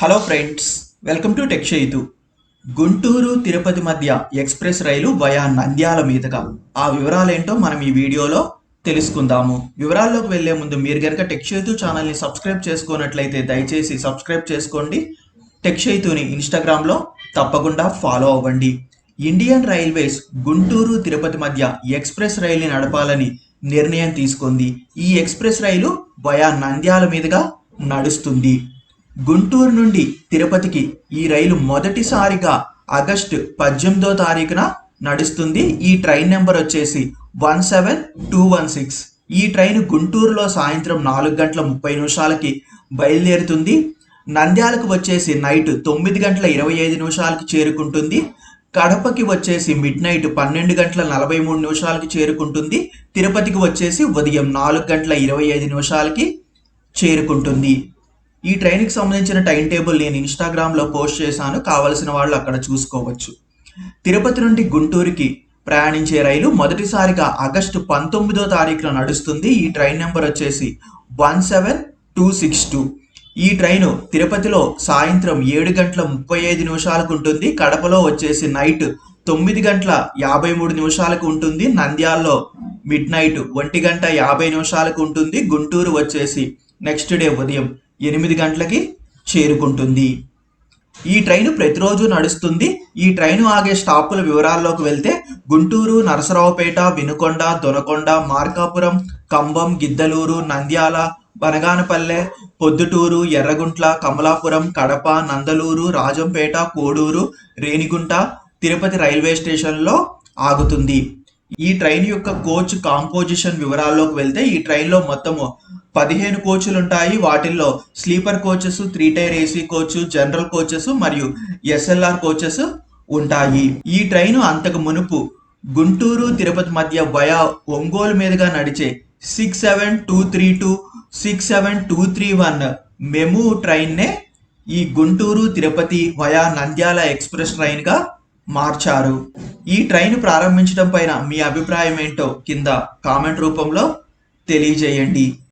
Hello friends, welcome to tech షైతు. గుంటూరు తిరుపతి మధ్య express రైలు via Nandyal మీదుగా ఆ వివరాలేంటో మనం ఈ వీడియోలో తెలుసుకుందాము. వివరాల్లోకి వెళ్లే ముందు మీరు గనక టెక్ షైతు ఛానల్ని సబ్స్క్రైబ్ చేసుకున్నట్లయితే దయచేసి సబ్స్క్రైబ్ చేసుకోండి. టెక్ షైతుని ఇన్స్టాగ్రామ్లో తప్పకుండా ఫాలో అవ్వండి. ఇండియన్ రైల్వేస్ గుంటూరు తిరుపతి మధ్య ఎక్స్ప్రెస్ రైలుని నడపాలని నిర్ణయం తీసుకుంది. ఈ ఎక్స్ప్రెస్ రైలు వయా నంద్యాల మీదుగా నడుస్తుంది. గుంటూరు నుండి తిరుపతికి ఈ రైలు మొదటిసారిగా ఆగస్టు 18వ తారీఖున నడుస్తుంది. ఈ ట్రైన్ నెంబర్ వచ్చేసి 17216. ఈ ట్రైన్ గుంటూరులో సాయంత్రం 4:30 బయలుదేరుతుంది. నంద్యాలకు వచ్చేసి నైట్ 9:25 చేరుకుంటుంది. కడపకి వచ్చేసి మిడ్ నైట్ 12:43 చేరుకుంటుంది. తిరుపతికి వచ్చేసి ఉదయం 4:25 చేరుకుంటుంది. ఈ ట్రైన్కి సంబంధించిన టైం టేబుల్ నేను ఇన్స్టాగ్రామ్లో పోస్ట్ చేశాను, కావలసిన వాళ్ళు అక్కడ చూసుకోవచ్చు. తిరుపతి నుండి గుంటూరుకి ప్రయాణించే రైలు మొదటిసారిగా ఆగస్టు 19వ తారీఖున నడుస్తుంది. ఈ ట్రైన్ నెంబర్ వచ్చేసి 17262. ఈ ట్రైను తిరుపతిలో సాయంత్రం 7:35 ఉంటుంది. కడపలో వచ్చేసి నైట్ 9:53 ఉంటుంది. నంద్యాలలో మిడ్ నైట్ 1:50 ఉంటుంది. గుంటూరు వచ్చేసి నెక్స్ట్ డే ఉదయం 8 చేరుకుంటుంది. ఈ ట్రైను ప్రతిరోజు నడుస్తుంది. ఈ ట్రైను ఆగే స్టాపుల వివరాల్లోకి వెళ్తే గుంటూరు, నరసరావుపేట, వినుకొండ, దొనకొండ, మార్కాపురం, కంబం, గిద్దలూరు, నంద్యాల, బనగానపల్లె, పొద్దుటూరు, ఎర్రగుంట్ల, కమలాపురం, కడప, నందలూరు, రాజంపేట, కోడూరు, రేణిగుంట, తిరుపతి రైల్వే స్టేషన్లో ఆగుతుంది. ఈ ట్రైన్ యొక్క కోచ్ కాంపోజిషన్ వివరాల్లోకి వెళ్తే ఈ ట్రైన్లో మొత్తము 15 కోచ్లు ఉంటాయి. వాటిల్లో sleeper coaches, 3 tier AC coach, general coaches మరియు ఎస్ఎల్ఆర్ కోచెస్ ఉంటాయి. ఈ ట్రైన్ అంతకు మునుపు గుంటూరు తిరుపతి మధ్య వయా ఒంగోలు మీదుగా నడిచే 67232, 67231 మెము ట్రైన్నే ఈ గుంటూరు తిరుపతి వయా నంద్యాల ఎక్స్ప్రెస్ ట్రైన్గా మార్చారు. ఈ ట్రైన్ ప్రారంభించడం పైన మీ అభిప్రాయం ఏంటో కింద కామెంట్ రూపంలో తెలియజేయండి.